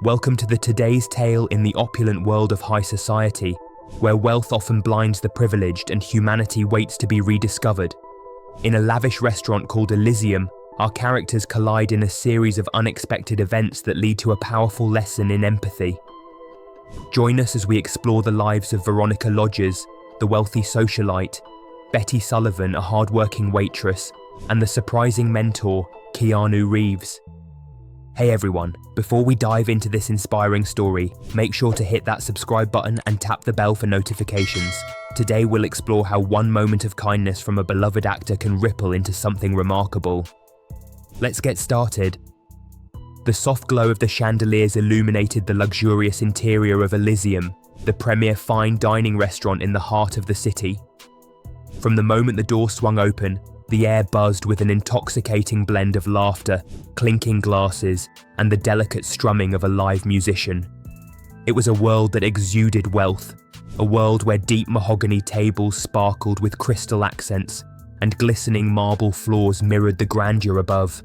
Welcome to the Today's Tale in the opulent world of high society, where wealth often blinds the privileged and humanity waits to be rediscovered. In a lavish restaurant called Elysium, our characters collide in a series of unexpected events that lead to a powerful lesson in empathy. Join us as we explore the lives of Veronica Lodgers, the wealthy socialite, Betty Sullivan, a hard-working waitress, and the surprising mentor, Keanu Reeves. Hey everyone, before we dive into this inspiring story, make sure to hit that subscribe button and tap the bell for notifications. Today we'll explore how one moment of kindness from a beloved actor can ripple into something remarkable. Let's get started. The soft glow of the chandeliers illuminated the luxurious interior of Elysium, the premier fine dining restaurant in the heart of the city. From the moment the door swung open, the air buzzed with an intoxicating blend of laughter, clinking glasses, and the delicate strumming of a live musician. It was a world that exuded wealth, a world where deep mahogany tables sparkled with crystal accents, and glistening marble floors mirrored the grandeur above.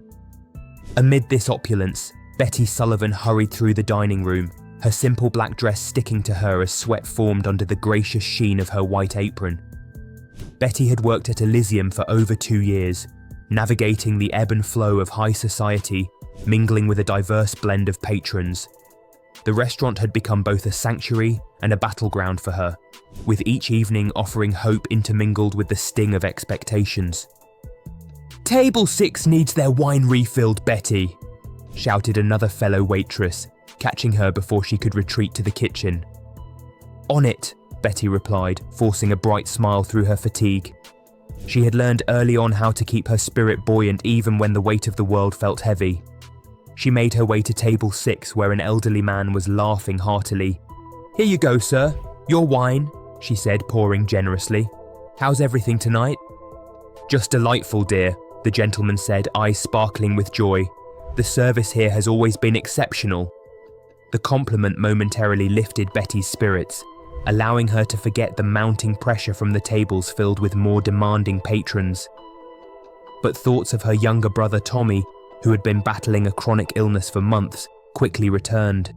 Amid this opulence, Betty Sullivan hurried through the dining room, her simple black dress sticking to her as sweat formed under the gracious sheen of her white apron. Betty had worked at Elysium for over 2 years, navigating the ebb and flow of high society, mingling with a diverse blend of patrons. The restaurant had become both a sanctuary and a battleground for her, with each evening offering hope intermingled with the sting of expectations. "Table 6 needs their wine refilled, Betty," shouted another fellow waitress, catching her before she could retreat to the kitchen. "On it," Betty replied, forcing a bright smile through her fatigue. She had learned early on how to keep her spirit buoyant even when the weight of the world felt heavy. She made her way to table 6, where an elderly man was laughing heartily. "Here you go, sir. Your wine," she said, pouring generously. "How's everything tonight?" "Just delightful, dear," the gentleman said, eyes sparkling with joy. "The service here has always been exceptional." The compliment momentarily lifted Betty's spirits, allowing her to forget the mounting pressure from the tables filled with more demanding patrons. But thoughts of her younger brother Tommy, who had been battling a chronic illness for months, quickly returned.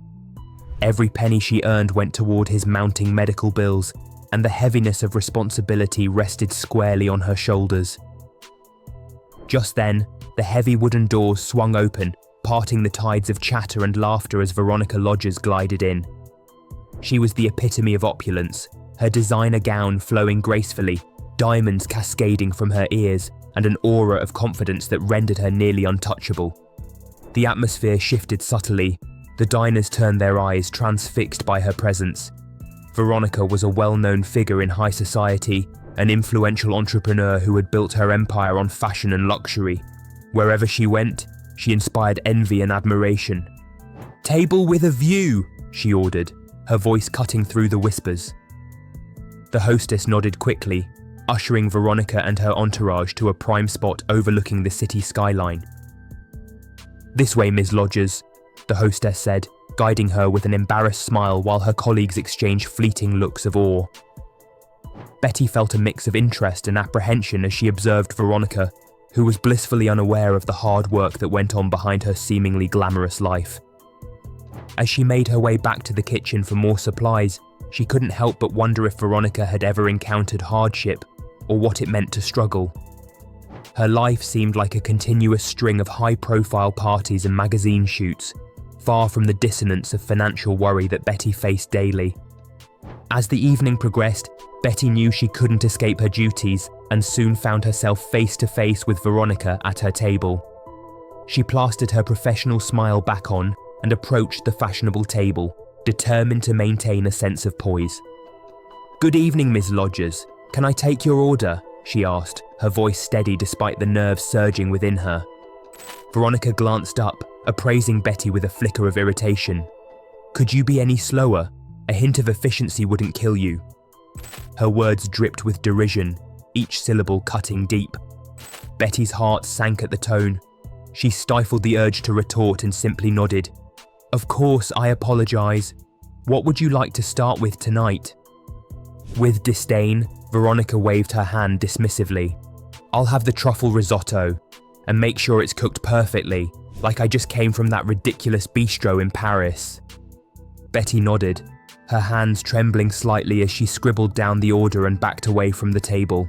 Every penny she earned went toward his mounting medical bills, and the heaviness of responsibility rested squarely on her shoulders. Just then, the heavy wooden doors swung open, parting the tides of chatter and laughter as Veronica Lodgers glided in. She was the epitome of opulence, her designer gown flowing gracefully, diamonds cascading from her ears, and an aura of confidence that rendered her nearly untouchable. The atmosphere shifted subtly. The diners turned their eyes, transfixed by her presence. Veronica was a well-known figure in high society, an influential entrepreneur who had built her empire on fashion and luxury. Wherever she went, she inspired envy and admiration. "Table with a view," she ordered, her voice cutting through the whispers. The hostess nodded quickly, ushering Veronica and her entourage to a prime spot overlooking the city skyline. "This way, Ms. Lodgers," the hostess said, guiding her with an embarrassed smile while her colleagues exchanged fleeting looks of awe. Betty felt a mix of interest and apprehension as she observed Veronica, who was blissfully unaware of the hard work that went on behind her seemingly glamorous life. As she made her way back to the kitchen for more supplies, she couldn't help but wonder if Veronica had ever encountered hardship or what it meant to struggle. Her life seemed like a continuous string of high-profile parties and magazine shoots, far from the dissonance of financial worry that Betty faced daily. As the evening progressed, Betty knew she couldn't escape her duties and soon found herself face to face with Veronica at her table. She plastered her professional smile back on and approached the fashionable table, determined to maintain a sense of poise. "Good evening, Ms. Lodgers. Can I take your order?" she asked, her voice steady despite the nerves surging within her. Veronica glanced up, appraising Betty with a flicker of irritation. "Could you be any slower? A hint of efficiency wouldn't kill you." Her words dripped with derision, each syllable cutting deep. Betty's heart sank at the tone. She stifled the urge to retort and simply nodded. "Of course, I apologize. What would you like to start with tonight?" With disdain, Veronica waved her hand dismissively. "I'll have the truffle risotto, and make sure it's cooked perfectly. like I just came from that ridiculous bistro in Paris. Betty nodded, her hands trembling slightly as she scribbled down the order and backed away from the table.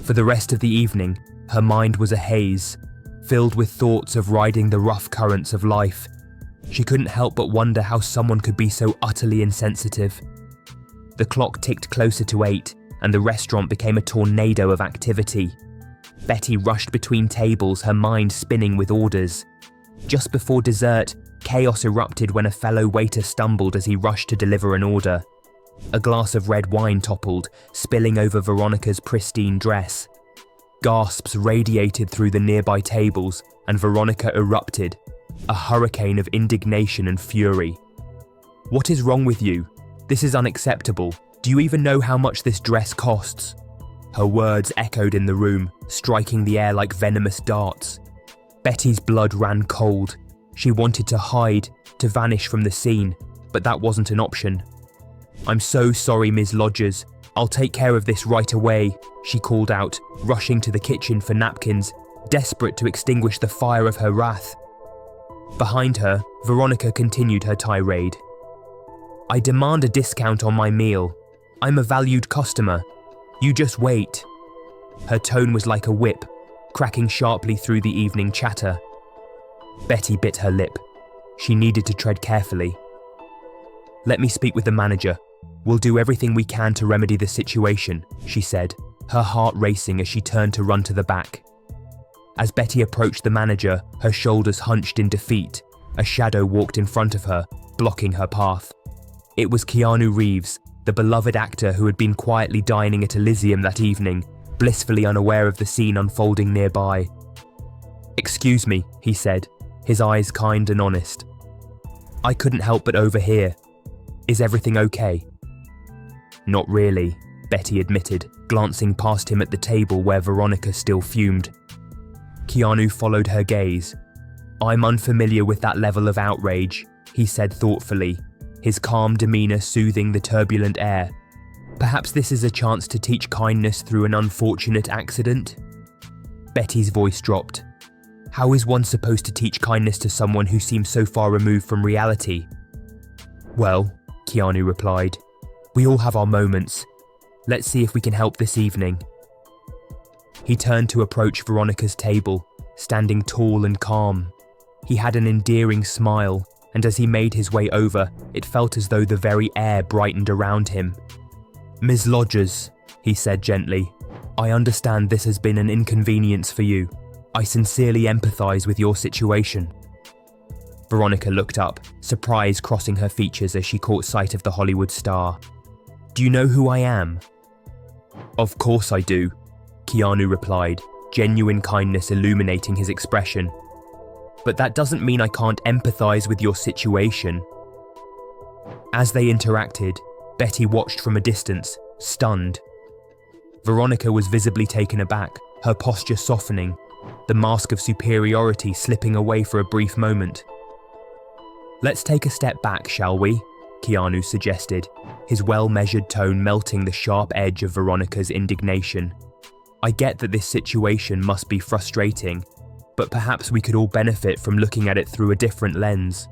For the rest of the evening, her mind was a haze, filled with thoughts of riding the rough currents of life. She couldn't help but wonder how someone could be so utterly insensitive. The clock ticked closer to 8, and the restaurant became a tornado of activity. Betty rushed between tables, her mind spinning with orders. Just before dessert, chaos erupted when a fellow waiter stumbled as he rushed to deliver an order. A glass of red wine toppled, spilling over Veronica's pristine dress. Gasps radiated through the nearby tables, and Veronica erupted, a hurricane of indignation and fury. "What is wrong with you? This is unacceptable. Do you even know how much this dress costs?" Her words echoed in the room, striking the air like venomous darts. Betty's blood ran cold. She wanted to hide, to vanish from the scene, but that wasn't an option. "I'm so sorry, Ms. Lodgers. I'll take care of this right away," she called out, rushing to the kitchen for napkins, desperate to extinguish the fire of her wrath. Behind her, Veronica continued her tirade. "I demand a discount on my meal. I'm a valued customer. You just wait." Her tone was like a whip, cracking sharply through the evening chatter. Betty bit her lip. She needed to tread carefully. "Let me speak with the manager. We'll do everything we can to remedy the situation," she said, her heart racing as she turned to run to the back. As Betty approached the manager, her shoulders hunched in defeat, a shadow walked in front of her, blocking her path. It was Keanu Reeves, the beloved actor who had been quietly dining at Elysium that evening, blissfully unaware of the scene unfolding nearby. "Excuse me," he said, his eyes kind and honest. "I couldn't help but overhear. Is everything okay?" "Not really," Betty admitted, glancing past him at the table where Veronica still fumed. Keanu followed her gaze. "I'm unfamiliar with that level of outrage," he said thoughtfully, his calm demeanor soothing the turbulent air. "Perhaps this is a chance to teach kindness through an unfortunate accident?" Betty's voice dropped. How is one supposed to teach kindness to someone who seems so far removed from reality? "Well," Keanu replied, "we all have our moments. Let's see if we can help this evening." He turned to approach Veronica's table, standing tall and calm. He had an endearing smile, and as he made his way over, it felt as though the very air brightened around him. "Ms. Lodgers," he said gently, "I understand this has been an inconvenience for you. I sincerely empathize with your situation." Veronica looked up, surprise crossing her features as she caught sight of the Hollywood star. "Do you know who I am?" "Of course I do," Keanu replied, genuine kindness illuminating his expression. "But that doesn't mean I can't empathize with your situation." As they interacted, Betty watched from a distance, stunned. Veronica was visibly taken aback, her posture softening, the mask of superiority slipping away for a brief moment. "Let's take a step back, shall we?" Keanu suggested, his well-measured tone melting the sharp edge of Veronica's indignation. "I get that this situation must be frustrating, but perhaps we could all benefit from looking at it through a different lens."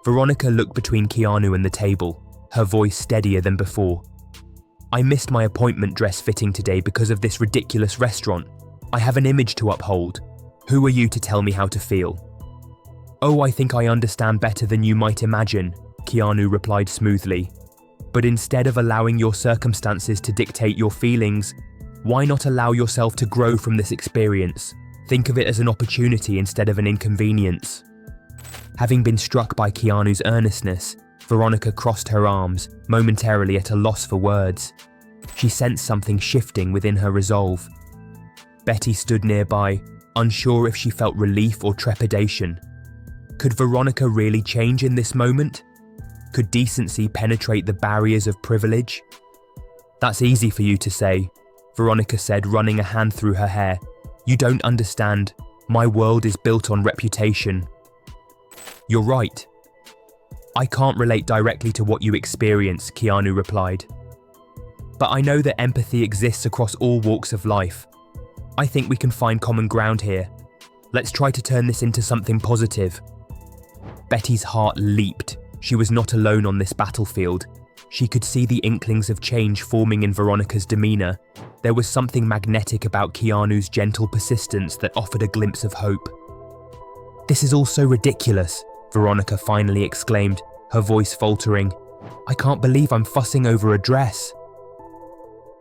Veronica looked between Keanu and the table, her voice steadier than before. "I missed my appointment dress fitting today because of this ridiculous restaurant. I have an image to uphold. Who are you to tell me how to feel?" "Oh, I think I understand better than you might imagine," Keanu replied smoothly. "But instead of allowing your circumstances to dictate your feelings, why not allow yourself to grow from this experience? Think of it as an opportunity instead of an inconvenience." Having been struck by Keanu's earnestness, Veronica crossed her arms, momentarily at a loss for words. She sensed something shifting within her resolve. Betty stood nearby, unsure if she felt relief or trepidation. Could Veronica really change in this moment? Could decency penetrate the barriers of privilege? "That's easy for you to say," Veronica said, running a hand through her hair. "You don't understand. My world is built on reputation." "You're right. I can't relate directly to what you experience," Keanu replied. "But I know that empathy exists across all walks of life. I think we can find common ground here. Let's try to turn this into something positive." Betty's heart leaped. She was not alone on this battlefield. She could see the inklings of change forming in Veronica's demeanor. There was something magnetic about Keanu's gentle persistence that offered a glimpse of hope. "This is all so ridiculous," Veronica finally exclaimed, her voice faltering. "I can't believe I'm fussing over a dress."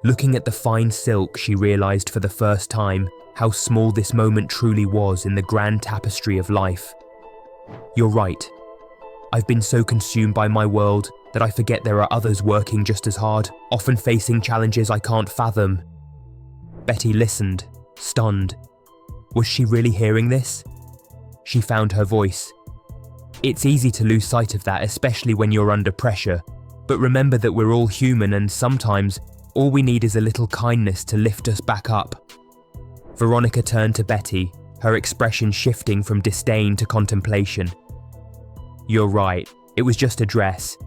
Looking at the fine silk, she realized for the first time how small this moment truly was in the grand tapestry of life. "You're right. I've been so consumed by my world that I forget there are others working just as hard, often facing challenges I can't fathom." Betty listened, stunned. Was she really hearing this? She found her voice. "It's easy to lose sight of that, especially when you're under pressure. But remember that we're all human, and sometimes all we need is a little kindness to lift us back up." Veronica turned to Betty, her expression shifting from disdain to contemplation. "You're right, it was just a dress.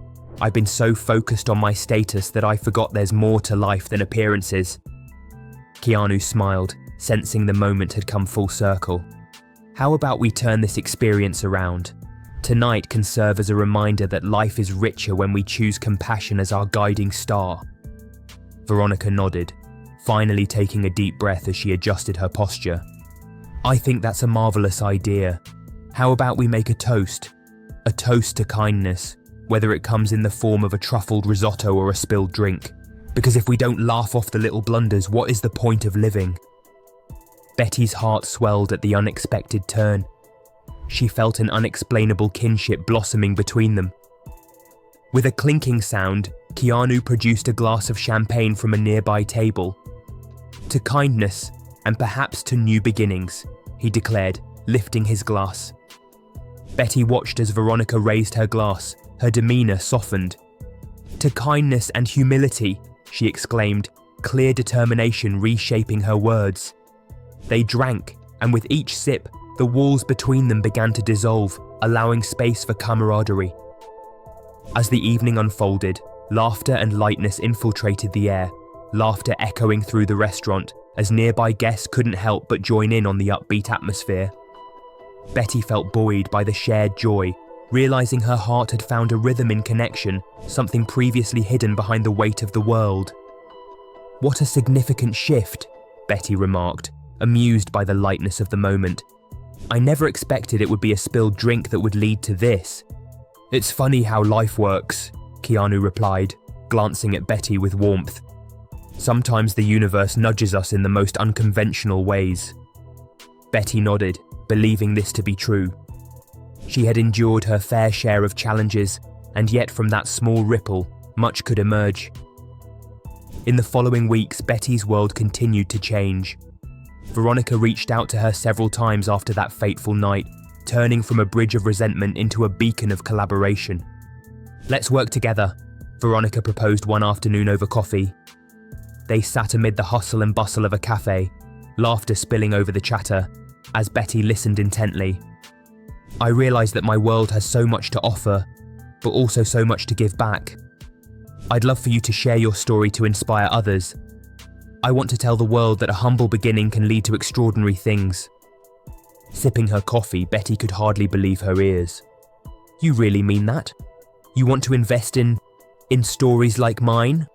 I've been so focused on my status that I forgot there's more to life than appearances." Keanu smiled, sensing the moment had come full circle. "How about we turn this experience around? Tonight can serve as a reminder that life is richer when we choose compassion as our guiding star." Veronica nodded, finally taking a deep breath as she adjusted her posture. "I think that's a marvelous idea. How about we make a toast? A toast to kindness, whether it comes in the form of a truffled risotto or a spilled drink. Because if we don't laugh off the little blunders, what is the point of living?" Betty's heart swelled at the unexpected turn. She felt an unexplainable kinship blossoming between them. With a clinking sound, Keanu produced a glass of champagne from a nearby table. "To kindness, and perhaps to new beginnings," he declared, lifting his glass. Betty watched as Veronica raised her glass, her demeanor softened. "To kindness and humility," she exclaimed, clear determination reshaping her words. They drank, and with each sip, the walls between them began to dissolve, allowing space for camaraderie. As the evening unfolded, laughter and lightness infiltrated the air, laughter echoing through the restaurant as nearby guests couldn't help but join in on the upbeat atmosphere. Betty felt buoyed by the shared joy, realizing her heart had found a rhythm in connection, something previously hidden behind the weight of the world. "What a significant shift," Betty remarked, amused by the lightness of the moment. "I never expected it would be a spilled drink that would lead to this." "It's funny how life works," Keanu replied, glancing at Betty with warmth. "Sometimes the universe nudges us in the most unconventional ways." Betty nodded, believing this to be true. She had endured her fair share of challenges, and yet from that small ripple, much could emerge. In the following weeks, Betty's world continued to change. Veronica reached out to her several times after that fateful night, turning from a bridge of resentment into a beacon of collaboration. "Let's work together," Veronica proposed one afternoon over coffee. They sat amid the hustle and bustle of a cafe, laughter spilling over the chatter, as Betty listened intently. "I realize that my world has so much to offer, but also so much to give back. I'd love for you to share your story to inspire others. I want to tell the world that a humble beginning can lead to extraordinary things." Sipping her coffee, Betty could hardly believe her ears. "You really mean that? You want to invest in stories like mine?"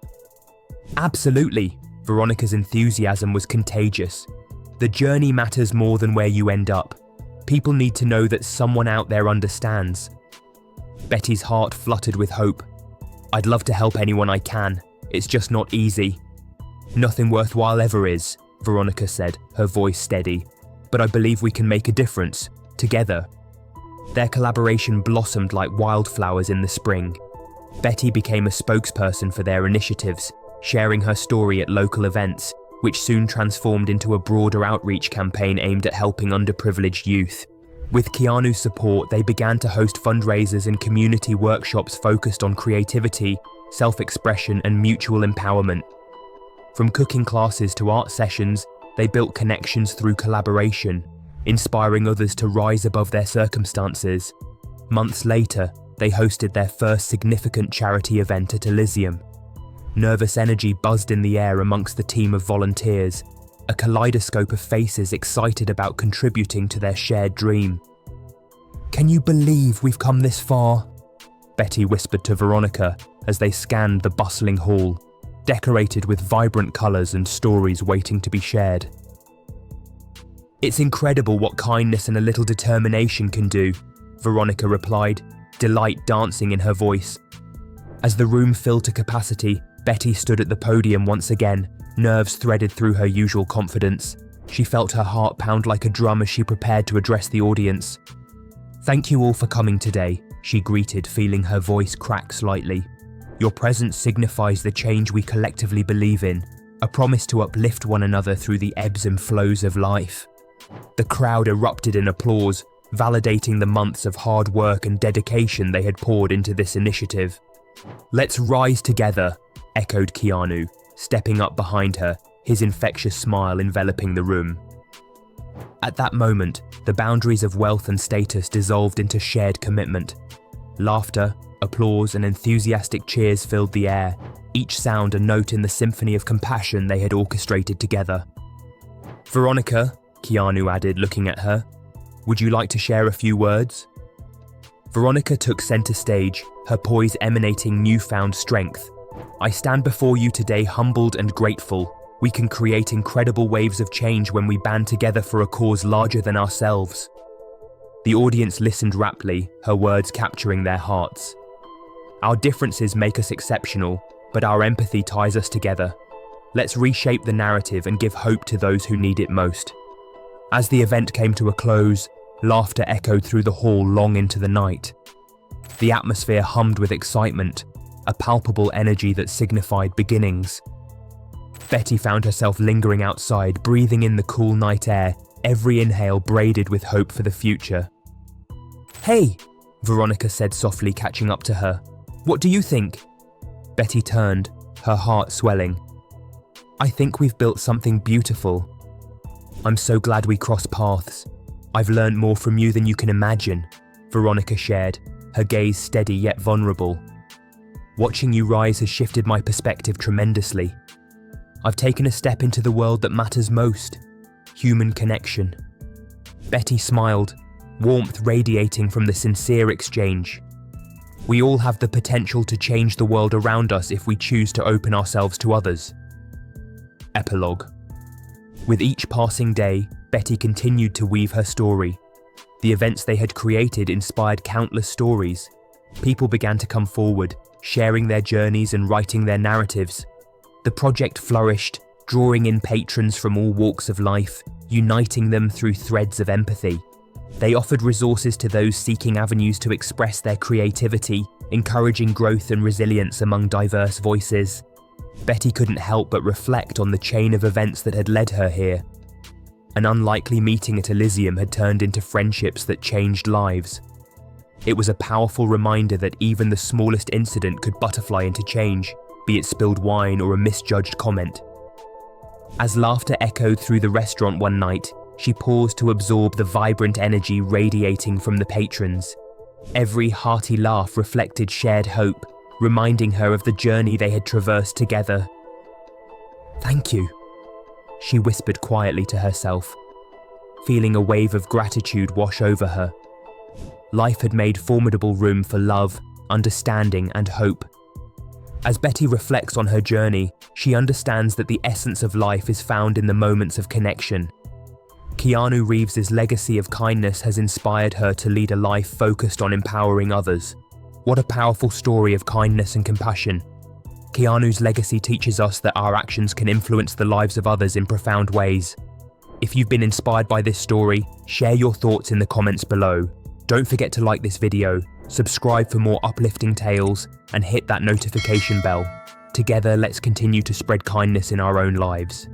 "Absolutely." Veronica's enthusiasm was contagious. "The journey matters more than where you end up. People need to know that someone out there understands." Betty's heart fluttered with hope. "I'd love to help anyone I can. It's just not easy." "Nothing worthwhile ever is," Veronica said, her voice steady. "But I believe we can make a difference, together." Their collaboration blossomed like wildflowers in the spring. Betty became a spokesperson for their initiatives, sharing her story at local events, which soon transformed into a broader outreach campaign aimed at helping underprivileged youth. With Keanu's support, they began to host fundraisers and community workshops focused on creativity, self-expression, and mutual empowerment. From cooking classes to art sessions, they built connections through collaboration, inspiring others to rise above their circumstances. Months later, they hosted their first significant charity event at Elysium. Nervous energy buzzed in the air amongst the team of volunteers, a kaleidoscope of faces excited about contributing to their shared dream. "Can you believe we've come this far?" Betty whispered to Veronica as they scanned the bustling hall, decorated with vibrant colours and stories waiting to be shared. "It's incredible what kindness and a little determination can do," Veronica replied, delight dancing in her voice. As the room filled to capacity, Betty stood at the podium once again, nerves threaded through her usual confidence. She felt her heart pound like a drum as she prepared to address the audience. "Thank you all for coming today," she greeted, feeling her voice crack slightly. "Your presence signifies the change we collectively believe in, a promise to uplift one another through the ebbs and flows of life." The crowd erupted in applause, validating the months of hard work and dedication they had poured into this initiative. "Let's rise together," echoed Keanu, stepping up behind her, his infectious smile enveloping the room. At that moment, the boundaries of wealth and status dissolved into shared commitment. Laughter, applause, and enthusiastic cheers filled the air, each sound a note in the symphony of compassion they had orchestrated together. "Veronica," Keanu added, looking at her, "would you like to share a few words?" Veronica took center stage, her poise emanating newfound strength. "I stand before you today humbled and grateful. We can create incredible waves of change when we band together for a cause larger than ourselves." The audience listened raptly, her words capturing their hearts. "Our differences make us exceptional, but our empathy ties us together. Let's reshape the narrative and give hope to those who need it most." As the event came to a close, laughter echoed through the hall long into the night. The atmosphere hummed with excitement, a palpable energy that signified beginnings. Betty found herself lingering outside, breathing in the cool night air, every inhale braided with hope for the future. "Hey," Veronica said softly, catching up to her. "What do you think?" Betty turned, her heart swelling. "I think we've built something beautiful. I'm so glad we crossed paths. I've learned more from you than you can imagine," Veronica shared, her gaze steady yet vulnerable. "Watching you rise has shifted my perspective tremendously. I've taken a step into the world that matters most, human connection." Betty smiled, warmth radiating from the sincere exchange. "We all have the potential to change the world around us if we choose to open ourselves to others." Epilogue. With each passing day, Betty continued to weave her story. The events they had created inspired countless stories. People began to come forward, sharing their journeys and writing their narratives. The project flourished, drawing in patrons from all walks of life, uniting them through threads of empathy. They offered resources to those seeking avenues to express their creativity, encouraging growth and resilience among diverse voices. Betty couldn't help but reflect on the chain of events that had led her here. An unlikely meeting at Elysium had turned into friendships that changed lives. It was a powerful reminder that even the smallest incident could butterfly into change, be it spilled wine or a misjudged comment. As laughter echoed through the restaurant one night, she paused to absorb the vibrant energy radiating from the patrons. Every hearty laugh reflected shared hope, reminding her of the journey they had traversed together. "Thank you," she whispered quietly to herself, feeling a wave of gratitude wash over her. Life had made formidable room for love, understanding, and hope. As Betty reflects on her journey, she understands that the essence of life is found in the moments of connection. Keanu Reeves' legacy of kindness has inspired her to lead a life focused on empowering others. What a powerful story of kindness and compassion. Keanu's legacy teaches us that our actions can influence the lives of others in profound ways. If you've been inspired by this story, share your thoughts in the comments below. Don't forget to like this video, subscribe for more uplifting tales, and hit that notification bell. Together, let's continue to spread kindness in our own lives.